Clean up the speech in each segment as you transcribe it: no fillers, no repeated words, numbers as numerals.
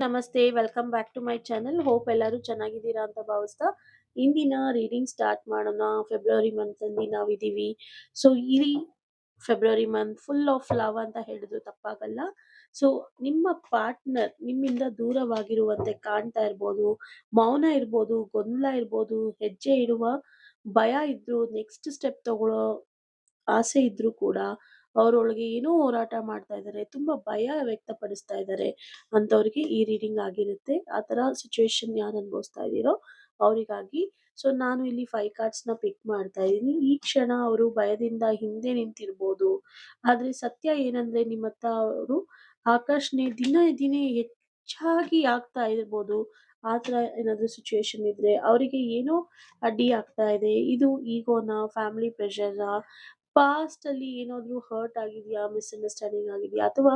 ನಮಸ್ತೆ, welcome back to my channel. Hope ಎಲ್ಲರೂ ಚೆನ್ನಾಗಿದ್ದೀರಾ ಅಂತ ಭಾವಿಸ್ತಾ ಇಂದಿನ ರೀಡಿಂಗ್ ಸ್ಟಾರ್ಟ್ ಮಾಡೋಣ. ಫೆಬ್ರವರಿ ಮಂತ್ ಅಲ್ಲಿ ನಾವಿದೀವಿ. ಸೊ ಈ February month full of love ಅಂತ ಹೇಳಿದ್ರು ತಪ್ಪಾಗಲ್ಲ. ಸೊ ನಿಮ್ಮ ಪಾರ್ಟ್ನರ್ ನಿಮ್ಮಿಂದ ದೂರವಾಗಿರುವಂತೆ ಕಾಣ್ತಾ ಇರ್ಬೋದು, ಮೌನ ಇರ್ಬೋದು, ಗೊಂದಲ ಇರ್ಬೋದು, ಹೆಜ್ಜೆ ಇಡುವ ಭಯ ಇದ್ರು, ನೆಕ್ಸ್ಟ್ ಸ್ಟೆಪ್ ತಗೊಳ್ಳೋ ಆಸೆ ಇದ್ರೂ ಕೂಡ ಅವರೊಳಗೆ ಏನೋ ಹೋರಾಟ ಮಾಡ್ತಾ ಇದ್ದಾರೆ. ತುಂಬಾ ಭಯ ವ್ಯಕ್ತಪಡಿಸ್ತಾ ಇದ್ದಾರೆ ಅಂತವ್ರಿಗೆ ಈ ರೀಡಿಂಗ್ ಆಗಿರುತ್ತೆ. ಆ ತರ ಸಿಚುವೇಶನ್ ಯಾರು ಅನುಭವಿಸ್ತಾ ಇದ್ದೀರೋ ಅವರಿಗಾಗಿ. ಸೊ ನಾನು ಇಲ್ಲಿ 5 ಕಾರ್ಡ್ಸ್ ನ ಪಿಕ್ ಮಾಡ್ತಾ ಇದ್ದೀನಿ. ಈ ಕ್ಷಣ ಅವರು ಭಯದಿಂದ ಹಿಂದೆ ನಿಂತಿರ್ಬೋದು. ಆದ್ರೆ ಸತ್ಯ ಏನಂದ್ರೆ ನಿಮ್ಮ ಹತ್ರ ಅವರು ಆಕರ್ಷಣೆ ದಿನೇ ಹೆಚ್ಚಾಗಿ ಆಗ್ತಾ ಇರ್ಬೋದು. ಆ ತರ ಏನಾದ್ರು ಸಿಚುವೇಶನ್ ಇದ್ರೆ ಅವರಿಗೆ ಏನೋ ಅಡ್ಡಿ ಆಗ್ತಾ ಇದೆ. ಇದು ಈಗೋನ, ಫ್ಯಾಮಿಲಿ ಪ್ರೆಷರ್, ಪಾಸ್ಟ್ ಅಲ್ಲಿ ಏನಾದ್ರು ಹರ್ಟ್ ಆಗಿದ್ಯಾ, ಮಿಸ್ಅಂಡರ್‌ಸ್ಟ್ಯಾಂಡಿಂಗ್ ಆಗಿದ್ಯಾ, ಅಥವಾ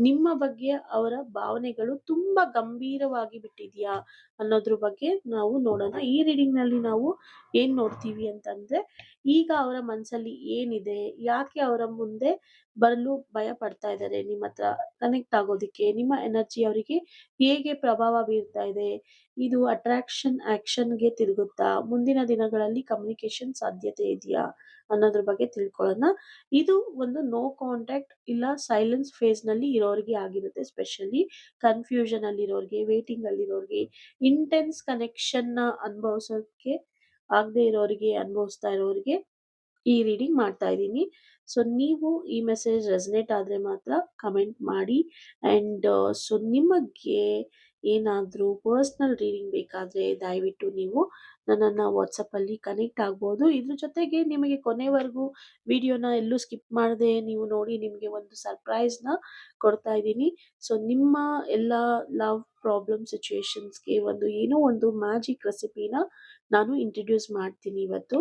ನಿಮ್ಮ ಬಗ್ಗೆ ಅವರ ಭಾವನೆಗಳು ತುಂಬಾ ಗಂಭೀರವಾಗಿ ಬಿಟ್ಟಿದ್ಯಾ ಅನ್ನೋದ್ರ ಬಗ್ಗೆ ನಾವು ನೋಡೋಣ. ಈ ರೀಡಿಂಗ್ ನಲ್ಲಿ ನಾವು ಏನ್ ನೋಡ್ತೀವಿ ಅಂತಂದ್ರೆ, ಈಗ ಅವರ ಮನಸ್ಸಲ್ಲಿ ಏನಿದೆ, ಯಾಕೆ ಅವರ ಮುಂದೆ ಬರಲು ಭಯ ಪಡ್ತಾ ಇದ್ದಾರೆ, ನಿಮ್ಮ ಹತ್ರ ಕನೆಕ್ಟ್ ಆಗೋದಿಕ್ಕೆ ನಿಮ್ಮ ಎನರ್ಜಿ ಅವರಿಗೆ ಹೇಗೆ ಪ್ರಭಾವ ಬೀರ್ತಾ ಇದೆ, ಇದು ಅಟ್ರಾಕ್ಷನ್ ಆಕ್ಷನ್‌ಗೆ ತಿರುಗುತ್ತಾ, ಮುಂದಿನ ದಿನಗಳಲ್ಲಿ ಕಮ್ಯುನಿಕೇಶನ್ ಸಾಧ್ಯತೆ ಇದೆಯಾ ಅನ್ನೋದ್ರ ಬಗ್ಗೆ ತಿಳ್ಕೊಳ್ಳೋಣ. ಇದು ಒಂದು ನೋ ಕಾಂಟ್ಯಾಕ್ಟ್ ಇಲ್ಲ ಸೈಲೆನ್ಸ್ ಫೇಸ್ ನಲ್ಲಿ ಇರೋರಿಗೆ ಆಗಿರುತ್ತೆ. ಸ್ಪೆಷಲಿ ಕನ್ಫ್ಯೂಷನ್ ಅಲ್ಲಿ ಇರೋರಿಗೆ, ವೇಟಿಂಗ್ ಅಲ್ಲಿ ಇರೋರಿಗೆ, ಇಂಟೆನ್ಸ್ ಕನೆಕ್ಷನ್ ನ ಅನುಭವಿಸೋಕೆ ಆಗದೆ ಇರೋರಿಗೆ, ಅನುಭವಿಸ್ತಾ ಇರೋರಿಗೆ ಈ ರೀಡಿಂಗ್ ಮಾಡ್ತಾ ಇದ್ದೀನಿ. ಸೊ ನೀವು ಈ ಮೆಸೇಜ್ ರೆಸನೇಟ್ ಆದ್ರೆ ಮಾತ್ರ ಕಮೆಂಟ್ ಮಾಡಿ. ಅಂಡ್ ಸೊ ನಿಮಗೆ ಏನಾದರೂ ಪರ್ಸ್ನಲ್ ರೀಡಿಂಗ್ ಬೇಕಾದ್ರೆ ದಯವಿಟ್ಟು ನೀವು ನನ್ನನ್ನ ವಾಟ್ಸಪ್ ಅಲ್ಲಿ ಕನೆಕ್ಟ್ ಆಗ್ಬೋದು. ಇದ್ರ ಜೊತೆಗೆ ನಿಮಗೆ ಕೊನೆವರೆಗೂ ವಿಡಿಯೋನ ಎಲ್ಲೂ ಸ್ಕಿಪ್ ಮಾಡದೆ ನೀವು ನೋಡಿ, ನಿಮಗೆ ಒಂದು ಸರ್ಪ್ರೈಸ್ ನ ಕೊಡ್ತಾ ಇದ್ದೀನಿ. ಸೊ ನಿಮ್ಮ ಎಲ್ಲ ಲವ್ ಪ್ರಾಬ್ಲಮ್ ಸಿಚುಯೇಷನ್ಸ್ಗೆ ಒಂದು ಏನೋ ಒಂದು ಮ್ಯಾಜಿಕ್ ರೆಸಿಪಿನ ನಾನು ಇಂಟ್ರೊಡ್ಯೂಸ್ ಮಾಡ್ತೀನಿ ಇವತ್ತು.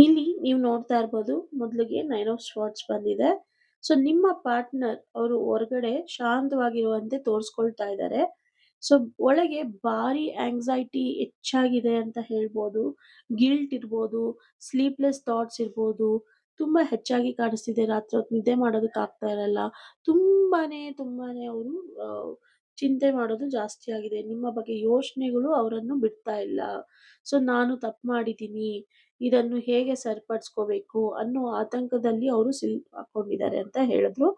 ಇಲ್ಲಿ ನೀವು ನೋಡ್ತಾ ಇರ್ಬೋದು, ಮೊದಲಿಗೆ 9 ಆಫ್ ಸ್ವಾರ್ಡ್ಸ್ ಬಂದಿದೆ. ಸೊ ನಿಮ್ಮ ಪಾರ್ಟ್ನರ್ ಅವರು ಹೊರಗಡೆ ಶಾಂತವಾಗಿರುವಂತೆ ತೋರಿಸ್ಕೊಳ್ತಾ ಇದ್ದಾರೆ. ಸೊ ಒಳಗೆ ಭಾರಿ ಆಂಗ್ಸೈಟಿ ಹೆಚ್ಚಾಗಿದೆ ಅಂತ ಹೇಳ್ಬೋದು. ಗಿಲ್ಟ್ ಇರ್ಬೋದು, ಸ್ಲೀಪ್ಲೆಸ್ ಥಾಟ್ಸ್ ಇರ್ಬೋದು, ತುಂಬಾ ಹೆಚ್ಚಾಗಿ ಕಾಣಿಸ್ತಿದೆ. ರಾತ್ರಿ ಹೊತ್ತು ನಿದ್ದೆ ಮಾಡೋದಕ್ಕೆ ಆಗ್ತಾ ಇರಲ್ಲ. ತುಂಬಾನೇ ಅವರು ಚಿಂತೆ ಮಾಡೋದು ಜಾಸ್ತಿ ಆಗಿದೆ. ನಿಮ್ಮ ಬಗ್ಗೆ ಯೋಚನೆಗಳು ಅವರನ್ನು ಬಿಡ್ತಾ ಇಲ್ಲ. ಸೊ ನಾನು ತಪ್ಪು ಮಾಡಿದ್ದೀನಿ, ಇದನ್ನು ಹೇಗೆ ಸರಿಪಡಿಸ್ಕೋಬೇಕು ಅನ್ನೋ ಆತಂಕದಲ್ಲಿ ಅವರು ಸಿಲುಕಾಕೊಂಡಿದ್ದಾರೆ ಅಂತ ಹೇಳಿದ್ರು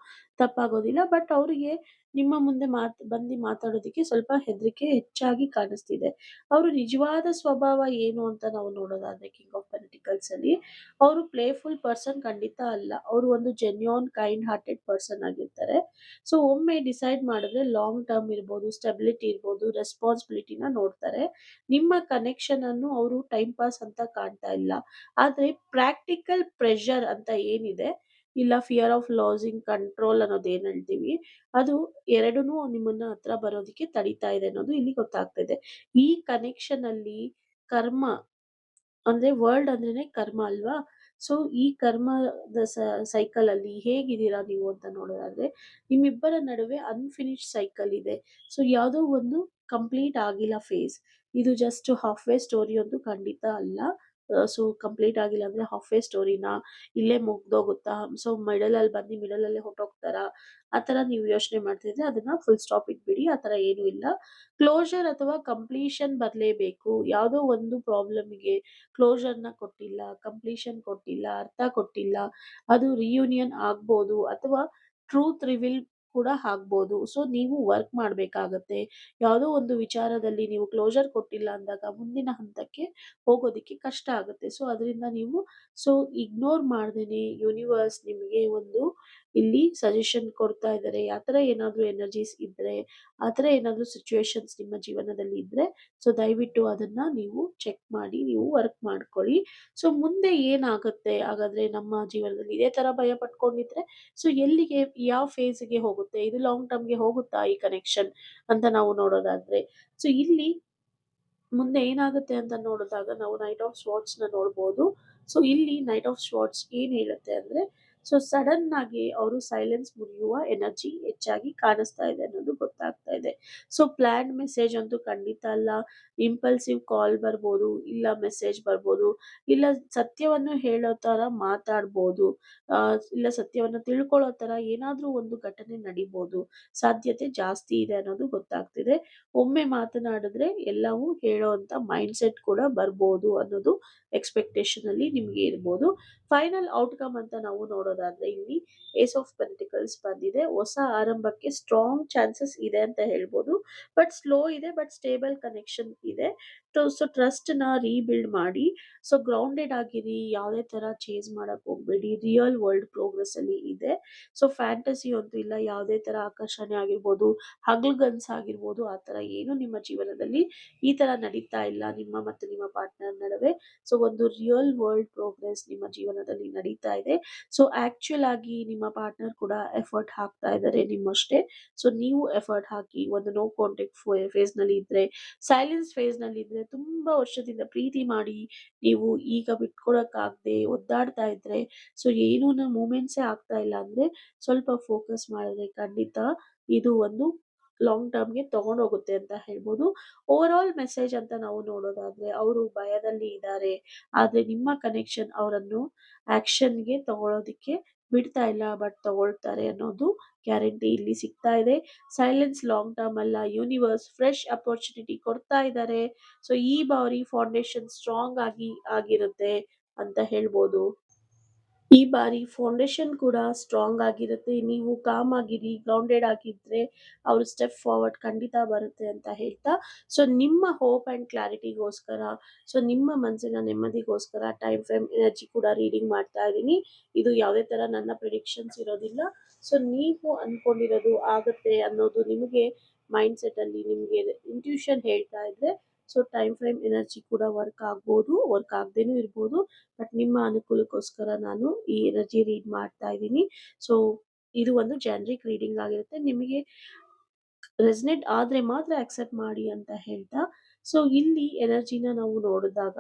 ತಪ್ಪಾಗೋದಿಲ್ಲ. ಬಟ್ ಅವರಿಗೆ ನಿಮ್ಮ ಮುಂದೆ ಬಂದು ಮಾತಾಡೋದಕ್ಕೆ ಸ್ವಲ್ಪ ಹೆದರಿಕೆ ಹೆಚ್ಚಾಗಿ ಕಾಣಿಸ್ತಿದೆ. ಅವರು ನಿಜವಾದ ಸ್ವಭಾವ ಏನು ಅಂತ ನಾವು ನೋಡೋದಾದ್ರೆ, ಕಿಂಗ್ ಆಫ್ ಪೆಂಟಿಕಲ್ಸ್ ಅಲ್ಲಿ ಅವರು ಪ್ಲೇಫುಲ್ ಪರ್ಸನ್ ಖಂಡಿತ ಅಲ್ಲ. ಅವರು ಒಂದು ಜೆನ್ಯೂನ್ ಕೈಂಡ್ ಹಾರ್ಟೆಡ್ ಪರ್ಸನ್ ಆಗಿರ್ತಾರೆ. ಸೊ ಒಮ್ಮೆ ಡಿಸೈಡ್ ಮಾಡಿದ್ರೆ ಲಾಂಗ್ ಟರ್ಮ್ ಇರ್ಬೋದು, ಸ್ಟೆಬಿಲಿಟಿ ಇರ್ಬೋದು, ರೆಸ್ಪಾನ್ಸಿಬಿಲಿಟಿನ ನೋಡ್ತಾರೆ. ನಿಮ್ಮ ಕನೆಕ್ಷನ್ ಅನ್ನು ಅವರು ಟೈಮ್ ಪಾಸ್ ಅಂತ ಕಾಣ್ತಾ ಇಲ್ಲ. ಆದ್ರೆ ಪ್ರಾಕ್ಟಿಕಲ್ ಪ್ರೆಷರ್ ಅಂತ ಏನಿದೆ, ಇಲ್ಲ ಫಿಯರ್ ಆಫ್ ಲಾಸಿಂಗ್ ಕಂಟ್ರೋಲ್ ಅನ್ನೋದು ಏನ್ ಹೇಳ್ತೀವಿ, ಅದು ಎರಡನ್ನೂ ನಿಮ್ಮನ್ನ ಹತ್ರ ಬರೋದಕ್ಕೆ ತಡೀತಾ ಇದೆ ಅನ್ನೋದು ಇಲ್ಲಿ ಗೊತ್ತಾಗ್ತಾ ಇದೆ. ಈ ಕನೆಕ್ಷನ್ ಅಲ್ಲಿ ಕರ್ಮ ಅಂದ್ರೆ ವರ್ಲ್ಡ್ ಅಂದ್ರೇನೆ ಕರ್ಮ ಅಲ್ವಾ? ಸೊ ಈ ಕರ್ಮದ ಸೈಕಲ್ ಅಲ್ಲಿ ಹೇಗಿದ್ದೀರಾ ನೀವು ಅಂತ ನೋಡೋದಾದ್ರೆ, ನಿಮ್ಮಿಬ್ಬರ ನಡುವೆ ಅನ್‌ಫಿನಿಶ್ಡ್ ಸೈಕಲ್ ಇದೆ. ಸೊ ಯಾವುದೋ ಒಂದು ಕಂಪ್ಲೀಟ್ ಆಗಿಲ್ಲ ಫೇಸ್. ಇದು ಜಸ್ಟ್ ಹಾಫ್ ವೇ ಸ್ಟೋರಿ ಅಂತೂ ಖಂಡಿತ ಅಲ್ಲ. ಸೊ ಕಂಪ್ಲೀಟ್ ಆಗಿಲ್ಲ ಅಂದ್ರೆ ಹಾಫ್ ವೇ ಸ್ಟೋರಿನ ಇಲ್ಲೇ ಮುಗ್ದೋಗುತ್ತಾ? ಸೊ ಮಿಡಲ್ ಅಲ್ಲಿ ಬಂದು ಮಿಡಲ್ ಅಲ್ಲೇ ಹೊರ್ಟೋಗ್ತಾರಾ? ಆ ತರ ನೀವು ಯೋಚನೆ ಮಾಡ್ತಿದ್ರೆ ಅದನ್ನ ಫುಲ್ ಸ್ಟಾಪ್ ಇಟ್ಬಿಡಿ. ಆ ತರ ಏನೂ ಇಲ್ಲ. ಕ್ಲೋಷರ್ ಅಥವಾ ಕಂಪ್ಲೀಷನ್ ಬರ್ಲೇಬೇಕು. ಯಾವುದೋ ಒಂದು ಪ್ರಾಬ್ಲಮ್‌ಗೆ ಕ್ಲೋಷರ್‌ನ ಕೊಟ್ಟಿಲ್ಲ, ಕಂಪ್ಲೀಷನ್ ಕೊಟ್ಟಿಲ್ಲ, ಅರ್ಥ ಕೊಟ್ಟಿಲ್ಲ. ಅದು ರಿಯೂನಿಯನ್ ಆಗ್ಬೋದು ಅಥವಾ ಟ್ರೂತ್ ರಿವೀಲ್ ಕೂಡ ಆಗ್ಬೋದು. ಸೊ ನೀವು ವರ್ಕ್ ಮಾಡ್ಬೇಕಾಗತ್ತೆ. ಯಾವುದೋ ಒಂದು ವಿಚಾರದಲ್ಲಿ ನೀವು ಕ್ಲೋಷರ್ ಕೊಟ್ಟಿಲ್ಲ ಅಂದಾಗ ಮುಂದಿನ ಹಂತಕ್ಕೆ ಹೋಗೋದಿಕ್ಕೆ ಕಷ್ಟ ಆಗುತ್ತೆ. ಸೊ ಅದರಿಂದ ನೀವು ಸೊ ಇಗ್ನೋರ್ ಮಾಡ್ದೇನೆ ಯೂನಿವರ್ಸ್ ನಿಮಗೆ ಒಂದು ಇಲ್ಲಿ ಸಜೆಷನ್ ಕೊಡ್ತಾ ಇದ್ದಾರೆ. ಆ ಥರ ಏನಾದರೂ ಎನರ್ಜೀಸ್ ಇದ್ರೆ, ಆ ಥರ ಏನಾದರೂ ಸಿಚುಯೇಷನ್ಸ್ ನಿಮ್ಮ ಜೀವನದಲ್ಲಿ ಇದ್ರೆ, ಸೊ ದಯವಿಟ್ಟು ಅದನ್ನ ನೀವು ಚೆಕ್ ಮಾಡಿ, ನೀವು ವರ್ಕ್ ಮಾಡ್ಕೊಳ್ಳಿ. ಸೊ ಮುಂದೆ ಏನಾಗುತ್ತೆ ಹಾಗಾದ್ರೆ ನಮ್ಮ ಜೀವನದಲ್ಲಿ ಇದೇ ತರ ಭಯ ಪಟ್ಕೊಂಡಿದ್ರೆ, ಸೊ ಎಲ್ಲಿಗೆ, ಯಾವ ಫೇಸ್‌ಗೆ ಹೋಗುತ್ತೆ, ಇದು ಲಾಂಗ್ ಟರ್ಮ್‌ಗೆ ಹೋಗುತ್ತಾ ಈ ಕನೆಕ್ಷನ್ ಅಂತ ನಾವು ನೋಡೋದಾದ್ರೆ, ಸೊ ಇಲ್ಲಿ ಮುಂದೆ ಏನಾಗುತ್ತೆ ಅಂತ ನೋಡಿದಾಗ ನಾವು ನೈಟ್ ಆಫ್ ಸ್ವಾರ್ಡ್ಸ್‌ನ ನೋಡ್ಬೋದು. ಸೊ ಇಲ್ಲಿ ನೈಟ್ ಆಫ್ ಸ್ವಾರ್ಡ್ಸ್ ಏನ್ ಹೇಳುತ್ತೆ ಅಂದ್ರೆ, ಸೊ ಸಡನ್ ಆಗಿ ಅವರು ಸೈಲೆನ್ಸ್ ಮುರಿಯುವ ಎನರ್ಜಿ ಹೆಚ್ಚಾಗಿ ಕಾಣಿಸ್ತಾ ಇದೆ ಅನ್ನೋದು ಗೊತ್ತಾಗ್ತಾ ಆಗ್ತಾ ಇದೆ. ಸೊ ಪ್ಲಾನ್ಡ್ ಮೆಸೇಜ್ ಅಂತೂ ಖಂಡಿತ ಅಲ್ಲ. ಇಂಪಲ್ಸಿವ್ ಕಾಲ್ ಬರ್ಬೋದು, ಇಲ್ಲ ಮೆಸೇಜ್ ಬರ್ಬೋದು, ಇಲ್ಲ ಸತ್ಯವನ್ನು ಹೇಳೋ ತರ ಮಾತಾಡ್ಬೋದು, ಇಲ್ಲ ಸತ್ಯವನ್ನ ತಿಳ್ಕೊಳ್ಳೋ ತರ ಏನಾದ್ರೂ ಒಂದು ಘಟನೆ ನಡಿಬೋದು. ಸಾಧ್ಯತೆ ಜಾಸ್ತಿ ಇದೆ ಅನ್ನೋದು ಗೊತ್ತಾಗ್ತಿದೆ. ಒಮ್ಮೆ ಮಾತನಾಡಿದ್ರೆ ಎಲ್ಲವೂ ಹೇಳೋವಂತ ಮೈಂಡ್‌ಸೆಟ್ ಕೂಡ ಬರ್ಬೋದು ಅನ್ನೋದು ಎಕ್ಸ್‌ಪೆಕ್ಟೇಷನ್ ಅಲ್ಲಿ ನಿಮ್ಗೆ ಇರ್ಬೋದು. ಫೈನಲ್ ಔಟ್‌ಕಮ್ ಅಂತ ನಾವು ನೋಡೋದಾದ್ರೆ ಇಲ್ಲಿ ಏಸ್ ಆಫ್ ಪೆಂಟಿಕಲ್ಸ್ ಬಂದಿದೆ. ಹೊಸ ಆರಂಭಕ್ಕೆ ಸ್ಟ್ರಾಂಗ್ ಚಾನ್ಸಸ್ ಇದೆ ಅಂತ ಹೇಳ್ಬೋದು. ಬಟ್ ಸ್ಲೋ ಇದೆ, ಬಟ್ ಸ್ಟೇಬಲ್ ಕನೆಕ್ಷನ್ ಇದೆ. ಸೊ ಟ್ರಸ್ಟ್‌ನ ರೀಬಿಲ್ಡ್ ಮಾಡಿ. ಸೊ ಗ್ರೌಂಡೆಡ್ ಆಗಿರಿ. ಯಾವುದೇ ತರ ಚೇಸ್ ಮಾಡಕ್ ಹೋಗ್ಬೇಡಿ. ರಿಯಲ್ ವರ್ಲ್ಡ್ ಪ್ರೋಗ್ರೆಸ್ ಅಲ್ಲಿ ಇದೆ. ಸೊ ಫ್ಯಾಂಟಸಿ ಅಂತೂ ಇಲ್ಲ. ಯಾವುದೇ ತರ ಆಕರ್ಷಣೆ ಆಗಿರ್ಬೋದು, ಹಗಲುಗನಸು ಆಗಿರ್ಬೋದು, ಆ ತರ ಏನು ನಿಮ್ಮ ಜೀವನದಲ್ಲಿ ಈ ತರ ನಡೀತಾ ಇಲ್ಲ ನಿಮ್ಮ ಮತ್ತು ನಿಮ್ಮ ಪಾರ್ಟ್ನರ್ ನಡುವೆ. ಸೊ ಒಂದು ರಿಯಲ್ ವರ್ಲ್ಡ್ ಪ್ರೋಗ್ರೆಸ್ ನಿಮ್ಮ ಜೀವನದಲ್ಲಿ ನಡೀತಾ ಇದೆ. ಸೊ ಆಕ್ಚುಯಲ್ ಆಗಿ ನಿಮ್ಮ ಪಾರ್ಟ್ನರ್ ಕೂಡ ಎಫರ್ಟ್ ಹಾಕ್ತಾ ಇದ್ದಾರೆ ನಿಮ್ಮಷ್ಟೇ. ಸೊ ನೀವು ಎಫರ್ಟ್ ಹಾಕಿ ಒಂದು ನೋ ಕಾಂಟ್ಯಾಕ್ಟ್ ಫೇಸ್ ನಲ್ಲಿ ಇದ್ರೆ, ಸೈಲೆನ್ಸ್ ಫೇಸ್ ನಲ್ಲಿ ಇದ್ರೆ, ತುಂಬಾ ವರ್ಷದಿಂದ ಪ್ರೀತಿ ಮಾಡಿ ನೀವು ಈಗ ಬಿಟ್ಕೊಡಕ್ಕಾಗ್ದೆ ಒದ್ದಾಡ್ತಾ ಇದ್ರೆ, ಸೊ ಏನೂ ಮೂಮೆಂಟ್ಸೇ ಆಗ್ತಾ ಇಲ್ಲ ಅಂದ್ರೆ ಸ್ವಲ್ಪ ಫೋಕಸ್ ಮಾಡಿದ್ರೆ ಖಂಡಿತ ಇದು ಒಂದು ಲಾಂಗ್ ಟರ್ಮ್‌ಗೆ ತಗೊಂಡೋಗುತ್ತೆ ಅಂತ ಹೇಳ್ಬೋದು. ಓವರ್ ಆಲ್ ಮೆಸೇಜ್ ಅಂತ ನಾವು ನೋಡೋದಾದ್ರೆ ಅವರು ಭಯದಲ್ಲಿ ಇದ್ದಾರೆ. ಆದ್ರೆ ನಿಮ್ಮ ಕನೆಕ್ಷನ್ ಅವರನ್ನು ಆಕ್ಷನ್‌ಗೆ ತಗೊಳ್ಳೋದಿಕ್ಕೆ ಬಿಡ್ತಾ ಇಲ್ಲ. ಬಟ್ ತಗೊಳ್ತಾರೆ ಅನ್ನೋದು ಗ್ಯಾರಂಟಿ ಇಲ್ಲಿ ಸಿಗ್ತಾ ಇದೆ. ಸೈಲೆನ್ಸ್ ಲಾಂಗ್ ಟರ್ಮ್ ಅಲ್ಲ. ಯೂನಿವರ್ಸ್ ಫ್ರೆಶ್ ಅಪರ್ಚುನಿಟಿ ಕೊಡ್ತಾ ಇದ್ದಾರೆ. ಸೊ ಈ ಬಾರಿ ಫೌಂಡೇಶನ್ ಸ್ಟ್ರಾಂಗ್ ಆಗಿರುತ್ತೆ ಅಂತ ಹೇಳ್ಬೋದು. ಈ ಬಾರಿ ಫೌಂಡೇಶನ್ ಕೂಡ ಸ್ಟ್ರಾಂಗ್ ಆಗಿರುತ್ತೆ. ನೀವು ಕಾಮ್ ಆಗಿರಿ, ಗ್ರೌಂಡೆಡ್ ಆಗಿದ್ರೆ ಅವ್ರ ಸ್ಟೆಪ್ ಫಾರ್ವರ್ಡ್ ಖಂಡಿತ ಬರುತ್ತೆ ಅಂತ ಹೇಳ್ತಾ, ಸೊ ನಿಮ್ಮ ಹೋಪ್ ಅಂಡ್ ಕ್ಲಾರಿಟಿಗೋಸ್ಕರ, ಸೊ ನಿಮ್ಮ ಮನಸ್ಸಿನ ನೆಮ್ಮದಿಗೋಸ್ಕರ ಟೈಮ್ ಫ್ರೇಮ್ ಎನರ್ಜಿ ಕೂಡ ರೀಡಿಂಗ್ ಮಾಡ್ತಾ ಇದ್ದೀನಿ. ಇದು ಯಾವುದೇ ತರ ನನ್ನ ಪ್ರಿಡಿಕ್ಷನ್ಸ್ ಇರೋದಿಲ್ಲ. ಸೊ ನೀವು ಅನ್ಕೊಂಡಿರೋದು ಆಗುತ್ತೆ ಅನ್ನೋದು ನಿಮಗೆ ಮೈಂಡ್ ಸೆಟ್ ಅಲ್ಲಿ ನಿಮಗೆ ಇಂಟ್ಯೂಷನ್ ಹೇಳ್ತಾ ಇದ್ರೆ, ಸೊ ಟೈಮ್ ಫ್ರೇಮ್ ಎನರ್ಜಿ ಕೂಡ ವರ್ಕ್ ಆಗ್ಬೋದು, ವರ್ಕ್ ಆಗದೇನೂ ಇರ್ಬೋದು. ಬಟ್ ನಿಮ್ಮ ಅನುಕೂಲಕ್ಕೋಸ್ಕರ ನಾನು ಈ ಎನರ್ಜಿ ರೀಡ್ ಮಾಡ್ತಾ ಇದ್ದೀನಿ. ಸೊ ಇದು ಒಂದು ಜನರಿಕ್ ರೀಡಿಂಗ್ ಆಗಿರುತ್ತೆ. ನಿಮಗೆ ರೆಸನೇಟ್ ಆದ್ರೆ ಮಾತ್ರ ಅಕ್ಸೆಪ್ಟ್ ಮಾಡಿ ಅಂತ ಹೇಳ್ತಾ, ಸೊ ಇಲ್ಲಿ ಎನರ್ಜಿನ ನಾವು ನೋಡಿದಾಗ,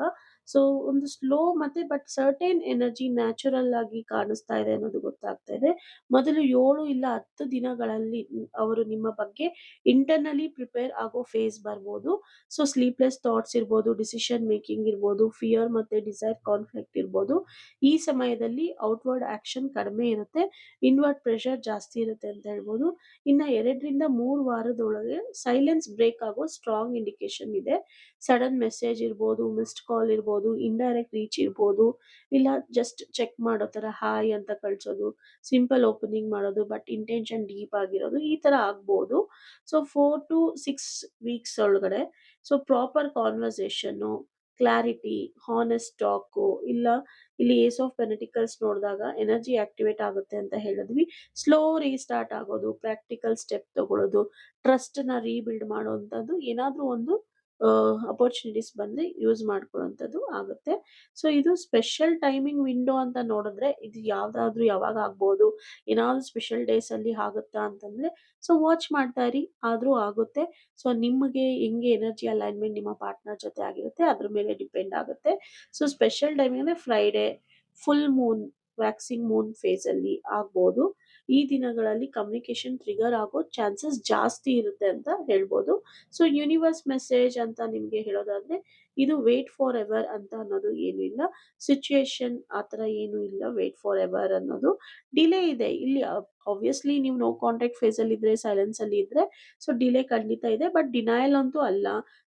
ಸೊ ಒಂದು ಸ್ಲೋ ಮತ್ತೆ ಬಟ್ ಸರ್ಟೇನ್ ಎನರ್ಜಿ ನ್ಯಾಚುರಲ್ ಆಗಿ ಕಾಣಿಸ್ತಾ ಇದೆ ಅನ್ನೋದು ಗೊತ್ತಾಗ್ತಾ ಇದೆ. ಮೊದಲು 7 ಇಲ್ಲ 10 ದಿನಗಳಲ್ಲಿ ಅವರು ನಿಮ್ಮ ಬಗ್ಗೆ ಇಂಟರ್ನಲಿ ಪ್ರಿಪೇರ್ ಆಗೋ ಫೇಸ್ ಬರ್ಬೋದು. ಸೊ ಸ್ಲೀಪ್ಲೆಸ್ ಥಾಟ್ಸ್ ಇರ್ಬೋದು, ಡಿಸಿಷನ್ ಮೇಕಿಂಗ್ ಇರ್ಬೋದು, ಫಿಯರ್ ಮತ್ತೆ ಡಿಸೈರ್ ಕಾನ್ಫ್ಲಿಕ್ಟ್ ಇರ್ಬೋದು. ಈ ಸಮಯದಲ್ಲಿ ಔಟ್ವರ್ಡ್ ಆಕ್ಷನ್ ಕಡಿಮೆ ಇರುತ್ತೆ, ಇನ್ವರ್ಡ್ ಪ್ರೆಷರ್ ಜಾಸ್ತಿ ಇರುತ್ತೆ ಅಂತ ಹೇಳ್ಬೋದು. ಇನ್ನ 2ರಿಂದ 3 ವಾರದೊಳಗೆ ಸೈಲೆನ್ಸ್ ಬ್ರೇಕ್ ಆಗೋ ಸ್ಟ್ರಾಂಗ್ ಇಂಡಿಕೇಶನ್ ಇದೆ. ಸಡನ್ ಮೆಸೇಜ್ ಇರ್ಬೋದು, ಮಿಸ್ಡ್ ಕಾಲ್ ಇರ್ಬೋದು, ಇಂಡೈರೆಕ್ಟ್ ರೀಚ್ ಇರ್ಬೋದು, ಇಲ್ಲ ಜಸ್ಟ್ ಚೆಕ್ ಮಾಡೋ ತರ ಹಾಯ್ ಅಂತ ಕಳ್ಸೋದು, ಸಿಂಪಲ್ ಓಪನಿಂಗ್ ಮಾಡೋದು ಬಟ್ ಇಂಟೆನ್ಷನ್ ಡೀಪ್ ಆಗಿರೋದು, ಈ ತರ ಆಗ್ಬೋದು. ಸೊ 4 ಟು 6 ವೀಕ್ಸ್ ಒಳಗಡೆ ಸೊ ಪ್ರಾಪರ್ ಕಾನ್ವರ್ಸೇಷನ್ನು, ಕ್ಲಾರಿಟಿ, ಹಾನೆಸ್ಟ್ ಟಾಕು, ಇಲ್ಲ ಇಲ್ಲಿ ಏಸ್ ಆಫ್ ಪೆಂಟಿಕಲ್ಸ್ ನೋಡಿದಾಗ ಎನರ್ಜಿ ಆಕ್ಟಿವೇಟ್ ಆಗುತ್ತೆ ಅಂತ ಹೇಳಿದ್ವಿ. ಸ್ಲೋ ರೀಸ್ಟಾರ್ಟ್ ಆಗೋದು, ಪ್ರಾಕ್ಟಿಕಲ್ ಸ್ಟೆಪ್ ತಗೊಳ್ಳೋದು, ಟ್ರಸ್ಟ್‌ನ ರೀಬಿಲ್ಡ್ ಮಾಡೋವಂಥದ್ದು ಏನಾದ್ರೂ ಒಂದು ಅಪರ್ಚುನಿಟೀಸ್ ಬಂದ್ರೆ ಯೂಸ್ ಮಾಡ್ಕೊಳ್ಳೋಂಥದ್ದು ಆಗುತ್ತೆ. ಸೊ ಇದು ಸ್ಪೆಷಲ್ ಟೈಮಿಂಗ್ ವಿಂಡೋ ಅಂತ ನೋಡಿದ್ರೆ ಇದು ಯಾವ್ದಾದ್ರೂ ಯಾವಾಗ ಆಗ್ಬೋದು. ಏನಾದ್ರು ಸ್ಪೆಷಲ್ ಡೇಸ್ ಅಲ್ಲಿ ಆಗುತ್ತಾ ಅಂತಂದ್ರೆ ಸೊ ವಾಚ್ ಮಾಡ್ತಾ ಇರಿ, ಆದ್ರೂ ಆಗುತ್ತೆ. ಸೊ ನಿಮಗೆ ಹೆಂಗೆ ಎನರ್ಜಿ ಅಲೈನ್‌ಮೆಂಟ್ ನಿಮ್ಮ ಪಾರ್ಟ್ನರ್ ಜೊತೆ ಆಗಿರುತ್ತೆ ಅದ್ರ ಮೇಲೆ ಡಿಪೆಂಡ್ ಆಗುತ್ತೆ. ಸೊ ಸ್ಪೆಷಲ್ ಟೈಮಿಂಗ್ ಅಂದ್ರೆ Friday, full moon, waxing moon phase ಅಲ್ಲಿ ಆಗ್ಬೋದು. ಈ ದಿನಗಳಲ್ಲಿ ಕಮ್ಯುನಿಕೇಶನ್ ಟ್ರಿಗರ್ ಆಗೋ ಚಾನ್ಸಸ್ ಜಾಸ್ತಿ ಇರುತ್ತೆ ಅಂತ ಹೇಳ್ಬೋದು. ಸೊ ಯೂನಿವರ್ಸ್ ಮೆಸೇಜ್ ಅಂತ ನಿಮ್ಗೆ ಹೇಳೋದಾದ್ರೆ ಇದು ವೇಟ್ ಫಾರ್ ಎವರ್ ಅಂತ ಅನ್ನೋದು ಏನು ಇಲ್ಲ. ಸಿಚುಯೇಷನ್ ಆ ತರ ಏನು ಇಲ್ಲ ವೇಟ್ ಫಾರ್ ಎವರ್ ಅನ್ನೋದು. ಡಿಲೇ ಇದೆ ಇಲ್ಲಿ. ಆಬ್ವಿಯಸ್ಲಿ ನೀವು ನೋ ಕಾಂಟ್ಯಾಕ್ಟ್ ಫೇಸ್ ಅಲ್ಲಿ ಇದ್ರೆ, ಸೈಲೆನ್ಸ್ ಅಲ್ಲಿ ಇದ್ರೆ ಸೊ ಡಿಲೇ ಖಂಡಿತ ಇದೆ. ಬಟ್ ಡಿನಯಲ್ ಅಂತೂ ಅಲ್ಲ.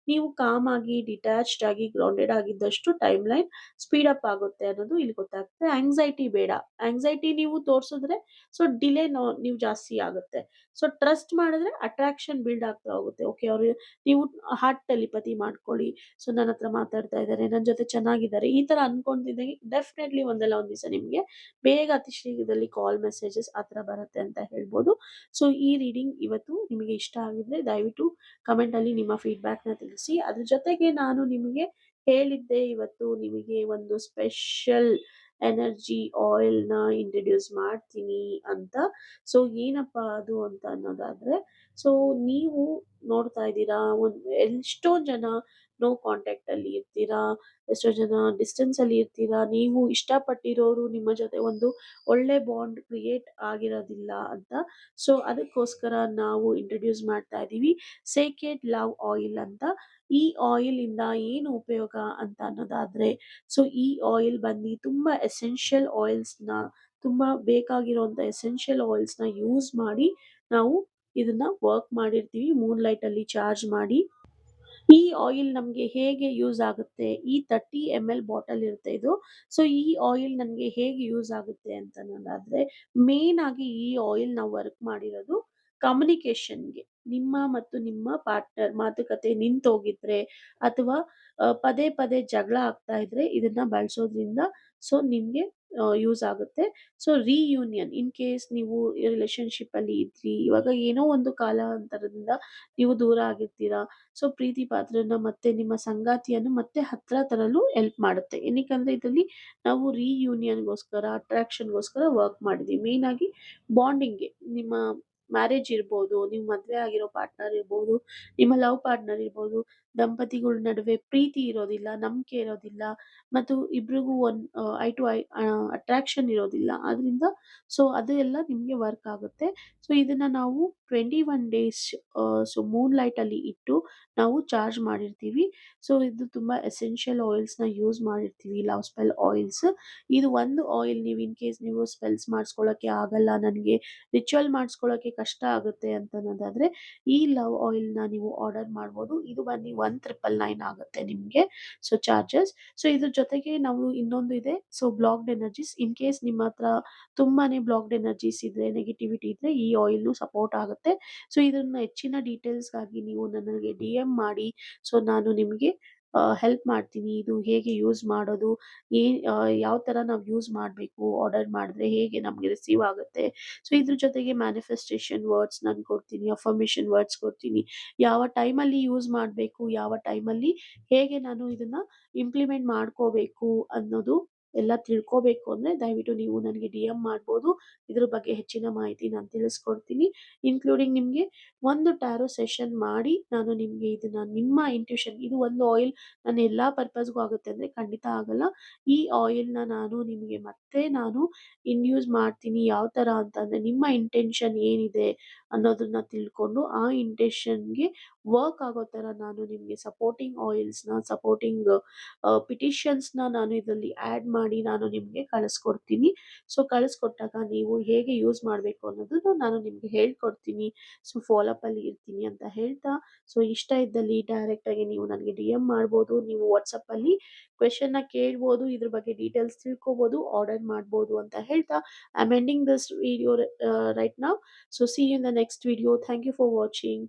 ನೀವು ಕಾಮ್ ಆಗಿ, ಡಿಟ್ಯಾಚ್ಡ್ ಆಗಿ, ಗ್ರೌಂಡೆಡ್ ಆಗಿದ್ದಷ್ಟು ಟೈಮ್ ಲೈನ್ ಸ್ಪೀಡ್ ಅಪ್ ಆಗುತ್ತೆ ಅನ್ನೋದು ಇಲ್ಲಿ ಗೊತ್ತಾಗ್ತದೆ. ಆಂಕ್ಸೈಟಿ ಬೇಡ. ಆಂಕ್ಸೈಟಿ ನೀವು ತೋರ್ಸಿದ್ರೆ ಸೊ ಡಿಲೇ ನೀವು ಜಾಸ್ತಿ ಆಗುತ್ತೆ. ಸೊ ಟ್ರಸ್ಟ್ ಮಾಡಿದ್ರೆ ಅಟ್ರಾಕ್ಷನ್ ಬಿಲ್ಡ್ ಆಗ್ತಾ ಹೋಗುತ್ತೆ. ಓಕೆ, ಅವ್ರು ನೀವು ಹಾರ್ಟ್ ಟೆಲಿಪತಿ ಮಾಡ್ಕೊಳ್ಳಿ. ಸೊ ನನ್ನ ಹತ್ರ ಮಾತಾಡ್ತಾ ಇದ್ದಾರೆ, ನನ್ನ ಜೊತೆ ಚೆನ್ನಾಗಿದ್ದಾರೆ, ಈ ತರ ಅನ್ಕೊಂತಿದ್ದಂಗೆ ಡೆಫಿನೆಟ್ಲಿ ಒಂದಲ್ಲ ಒಂದ್ ದಿವಸ ನಿಮ್ಗೆ ಬೇಗ ಅತಿ ಶೀಘ್ರದಲ್ಲಿ ಕಾಲ್ ಮೆಸೇಜಸ್ ಆ ತರ ಬರುತ್ತೆ ಅಂತ ಹೇಳ್ಬೋದು. ಸೊ ಈ ರೀಡಿಂಗ್ ಇವತ್ತು ನಿಮಗೆ ಇಷ್ಟ ಆಗಿದ್ರೆ ದಯವಿಟ್ಟು ಕಮೆಂಟ್ ಅಲ್ಲಿ ನಿಮ್ಮ ಫೀಡ್‌ಬ್ಯಾಕ್ ನ ತಿಳಿಸಿ. ಅದ್ರ ಜೊತೆಗೆ ನಾನು ನಿಮಗೆ ಹೇಳಿದ್ದೆ ಇವತ್ತು ನಿಮಗೆ ಒಂದು ಸ್ಪೆಷಲ್ ಎನರ್ಜಿ ಆಯಿಲ್‌ನ ಇಂಟ್ರೊಡ್ಯೂಸ್ ಮಾಡ್ತೀನಿ ಅಂತ. ಸೊ ಏನಪ್ಪಾ ಅದು ಅಂತ ಅನ್ನೋದಾದ್ರೆ, ಸೊ ನೀವು ನೋಡ್ತಾ ಇದ್ದೀರಾ ಎಷ್ಟೊಂದ್ ಜನ ನೋ ಕಾಂಟ್ಯಾಕ್ಟ್ ಅಲ್ಲಿ ಇರ್ತೀರಾ, ಎಷ್ಟೋ ಜನ ಡಿಸ್ಟೆನ್ಸ್ ಅಲ್ಲಿ ಇರ್ತೀರಾ, ನೀವು ಇಷ್ಟಪಟ್ಟಿರೋರು ನಿಮ್ಮ ಜೊತೆ ಒಂದು ಒಳ್ಳೆ ಬಾಂಡ್ ಕ್ರಿಯೇಟ್ ಆಗಿರೋದಿಲ್ಲ ಅಂತ. ಸೊ ಅದಕ್ಕೋಸ್ಕರ ನಾವು ಇಂಟ್ರೊಡ್ಯೂಸ್ ಮಾಡ್ತಾ ಇದೀವಿ ಸೇಕ್ರೆಡ್ ಲವ್ ಆಯಿಲ್ ಅಂತ. ಈ ಆಯಿಲ್ ಇಂದ ಏನು ಉಪಯೋಗ ಅಂತ ಅನ್ನೋದಾದ್ರೆ, ಸೊ ಈ ಆಯಿಲ್ ಬಂದು ತುಂಬಾ ಎಸೆನ್ಷಿಯಲ್ ಆಯಿಲ್ಸ್‌ನ, ತುಂಬಾ ಬೇಕಾಗಿರುವಂತ ಎಸೆನ್ಷಿಯಲ್ ಆಯಿಲ್ಸ್‌ನ ಯೂಸ್ ಮಾಡಿ ನಾವು ಇದನ್ನ ವರ್ಕ್ ಮಾಡಿರ್ತೀವಿ ಮೂನ್‌ಲೈಟ್ ಅಲ್ಲಿ ಚಾರ್ಜ್ ಮಾಡಿ. ಈ ಆಯಿಲ್ ನಮ್ಗೆ ಹೇಗೆ ಯೂಸ್ ಆಗುತ್ತೆ? ಈ 30 ಎಂಎಲ್ ಬಾಟಲ್ ಇರುತ್ತೆ ಇದು. ಸೊ ಈ ಆಯಿಲ್ ನನ್ಗೆ ಹೇಗೆ ಯೂಸ್ ಆಗುತ್ತೆ ಅಂತ ಅನ್ನೋದಾದ್ರೆ, ಮೇನ್ ಆಗಿ ಈ ಆಯಿಲ್ ನಾವು ವರ್ಕ್ ಮಾಡಿರೋದು ಕಮ್ಯುನಿಕೇಷನ್‌ಗೆ. ನಿಮ್ಮ ಮತ್ತು ನಿಮ್ಮ ಪಾರ್ಟ್ನರ್ ಮಾತುಕತೆ ನಿಂತೋಗಿದ್ರೆ ಅಥವಾ ಪದೇ ಪದೇ ಜಗಳ ಆಗ್ತಾ ಇದ್ರೆ ಇದನ್ನ ಬಳಸೋದ್ರಿಂದ ಸೊ ನಿಮ್ಗೆ ಯೂಸ್ ಆಗುತ್ತೆ. ಸೊ ರಿಯೂನಿಯನ್ ಇನ್ ಕೇಸ್ ನೀವು ರಿಲೇಶನ್‌ಶಿಪ್ ಅಲ್ಲಿ ಇದ್ರಿ, ಇವಾಗ ಏನೋ ಒಂದು ಕಾಲಾಂತರದಿಂದ ನೀವು ದೂರ ಆಗಿರ್ತೀರಾ. ಸೊ ಪ್ರೀತಿ ಪಾತ್ರನ ಮತ್ತೆ ನಿಮ್ಮ ಸಂಗಾತಿಯನ್ನು ಮತ್ತೆ ಹತ್ರ ತರಲು ಹೆಲ್ಪ್ ಮಾಡುತ್ತೆ. ಏನಕ್ಕಂದ್ರೆ ಇದರಲ್ಲಿ ನಾವು ರಿಯೂನಿಯನ್‌ಗೋಸ್ಕರ, ಅಟ್ರಾಕ್ಷನ್‌ಗೋಸ್ಕರ ವರ್ಕ್ ಮಾಡಿದೀವಿ. ಮೇನ್ ಆಗಿ ಬಾಂಡಿಂಗ್‌ಗೆ ನಿಮ್ಮ ಮ್ಯಾರೇಜ್ ಇರ್ಬೋದು, ನೀವು ಮದ್ವೆ ಆಗಿರೋ ಪಾರ್ಟ್ನರ್ ಇರ್ಬೋದು, ನಿಮ್ಮ ಲವ್ ಪಾರ್ಟ್ನರ್ ಇರ್ಬೋದು, ದಂಪತಿಗಳ ನಡುವೆ ಪ್ರೀತಿ ಇರೋದಿಲ್ಲ, ನಂಬಿಕೆ ಇರೋದಿಲ್ಲ ಮತ್ತು ಇಬ್ರಿಗೂ ಐ ಟು ಐ ಅಟ್ರಾಕ್ಷನ್ ಇರೋದಿಲ್ಲ. ಆದ್ರಿಂದ ಸೊ ಅದು ಎಲ್ಲ ನಿಮ್ಗೆ ವರ್ಕ್ ಆಗುತ್ತೆ. ಸೊ ಇದನ್ನ ನಾವು 21 ಡೇಸ್ ಸೊ ಮೂನ್‌ಲೈಟ್ ಅಲ್ಲಿ ಇಟ್ಟು ನಾವು ಚಾರ್ಜ್ ಮಾಡಿರ್ತೀವಿ. ಸೊ ಇದು ತುಂಬಾ ಎಸೆನ್ಷಿಯಲ್ ಆಯಿಲ್ಸ್‌ನ ಯೂಸ್ ಮಾಡಿರ್ತೀವಿ, ಲವ್ ಸ್ಪೆಲ್ ಆಯಿಲ್ಸ್. ಇದು ಒಂದು ಆಯಿಲ್ ನೀವು ಇನ್ ಕೇಸ್ ನೀವು ಸ್ಪೆಲ್ಸ್ ಮಾಡಿಸ್ಕೊಳ್ಳೋಕೆ ಆಗಲ್ಲ, ನನಗೆ ರಿಚುವಲ್ ಮಾಡಿಸ್ಕೊಳ್ಳೋಕೆ ಕಷ್ಟ ಆಗುತ್ತೆ ಅಂತ ಅನ್ನೋದಾದ್ರೆ, ಈ ಲವ್ ಆಯಿಲ್‌ನ ನೀವು ಆರ್ಡರ್ ಮಾಡ್ಬೋದು. ಇದು ಬನ್ನಿ 1999 ಆಗುತ್ತೆ ನಿಮ್ಗೆ. So charges. ಸೊ ಇದ್ರ ಜೊತೆಗೆ ನಾವು ಇನ್ನೊಂದು ಇದೆ. So blocked energies in case ನಿಮ್ಮ ಹತ್ರ ತುಂಬಾನೇ ಬ್ಲಾಕ್ಡ್ ಎನರ್ಜೀಸ್ ಇದ್ರೆ, ನೆಗೆಟಿವಿಟಿ ಇದ್ರೆ ಈ ಆಯಿಲ್‌ನು ಸಪೋರ್ಟ್ ಆಗುತ್ತೆ. ಸೊ ಇದನ್ನ ಹೆಚ್ಚಿನ ಡೀಟೇಲ್ಸ್‌ಗಾಗಿ ನೀವು ನನಗೆ ಡಿಎಂ ಮಾಡಿ. ಸೊ ನಾನು ನಿಮಗೆ ಹೆಲ್ಪ್ ಮಾಡ್ತೀನಿ. ಇದು ಹೇಗೆ ಯೂಸ್ ಮಾಡೋದು? ಯಾವ ಥರ ನಾವು ಯೂಸ್ ಮಾಡಬೇಕು? ಆರ್ಡರ್ ಮಾಡಿದ್ರೆ ಹೇಗೆ ನಮಗೆ ರಿಸೀವ್ ಆಗುತ್ತೆ? ಸೊ ಇದ್ರ ಜೊತೆಗೆ ಮ್ಯಾನಿಫೆಸ್ಟೇಷನ್ ವರ್ಡ್ಸ್ ನಾನು ಕೊಡ್ತೀನಿ, ಅಫರ್ಮೇಷನ್ ವರ್ಡ್ಸ್ ಕೊಡ್ತೀನಿ. ಯಾವ ಟೈಮಲ್ಲಿ ಯೂಸ್ ಮಾಡಬೇಕು? ಯಾವ ಟೈಮಲ್ಲಿ ಹೇಗೆ ನಾನು ಇದನ್ನ ಇಂಪ್ಲಿಮೆಂಟ್ ಮಾಡ್ಕೋಬೇಕು ಅನ್ನೋದು ಎಲ್ಲ ತಿಳ್ಕೋಬೇಕು ಅಂದ್ರೆ ದಯವಿಟ್ಟು ನೀವು ನನಗೆ ಡಿಎಂ ಮಾಡ್ಬೋದು. ಇದ್ರ ಬಗ್ಗೆ ಹೆಚ್ಚಿನ ಮಾಹಿತಿ ನಾನು ತಿಳಿಸ್ಕೊಡ್ತೀನಿ. ಇನ್ಕ್ಲೂಡಿಂಗ್ ನಿಮ್ಗೆ ಒಂದು ಟ್ಯಾರೋ ಸೆಷನ್ ಮಾಡಿ ನಾನು ನಿಮ್ಗೆ ಇದನ್ನ ನಿಮ್ಮ ಇಂಟ್ಯೂಷನ್, ಇದು ಒಂದು ಆಯಿಲ್ ನನ್ನ ಎಲ್ಲಾ ಪರ್ಪಸ್‌ಗೂ ಆಗುತ್ತೆ ಅಂದ್ರೆ ಖಂಡಿತ ಆಗಲ್ಲ. ಈ ಆಯಿಲ್‌ನ ನಾನು ನಿಮಗೆ ಮತ್ತೆ ನಾನು ಇಂಡ್ಯೂಸ್ ಮಾಡ್ತೀನಿ. ಯಾವ ಥರ ಅಂತಂದ್ರೆ ನಿಮ್ಮ ಇಂಟೆನ್ಷನ್ ಏನಿದೆ ಅನ್ನೋದನ್ನ ತಿಳ್ಕೊಂಡು ಆ ಇಂಟೆನ್ಷನ್‌ಗೆ ವರ್ಕ್ ಆಗೋ ಥರ ನಾನು ನಿಮ್ಗೆ ಸಪೋರ್ಟಿಂಗ್ ಆಯಿಲ್ಸ್‌ನ, ಸಪೋರ್ಟಿಂಗ್ ಪಿಟಿಷನ್ಸ್‌ನ ನಾನು ಇದರಲ್ಲಿ ಆಡ್ ಮಾಡಿ ನಾನು ನಿಮ್ಗೆ ಕಳಿಸ್ಕೊಡ್ತೀನಿ. ಸೊ ಕಳಿಸ್ಕೊಟ್ಟಾಗ ನೀವು ಹೇಗೆ ಯೂಸ್ ಮಾಡಬೇಕು ಅನ್ನೋದನ್ನ ನಾನು ನಿಮ್ಗೆ ಹೇಳ್ಕೊಡ್ತೀನಿ. ಸೊ ಫಾಲೋ ಅಪ್ ಅಲ್ಲಿ ಇರ್ತೀನಿ ಅಂತ ಹೇಳ್ತಾ, ಸೊ ಇಷ್ಟ ಇದ್ದಲ್ಲಿ ಡೈರೆಕ್ಟ್ ಆಗಿ ನೀವು ನನಗೆ ಡಿಎಂ ಮಾಡ್ಬೋದು. ನೀವು ವಾಟ್ಸಪ್ ಅಲ್ಲಿ ಕ್ವೆಶ್ಚನ್‌ನ ಕೇಳ್ಬೋದು. ಇದ್ರ ಬಗ್ಗೆ ಡೀಟೇಲ್ಸ್ ತಿಳ್ಕೋಬೋದು, ಆರ್ಡರ್ ಮಾಡ್ಬೋದು ಅಂತ ಹೇಳ್ತಾ, I am ending this video right now. So see you in the next video. Thank you for watching.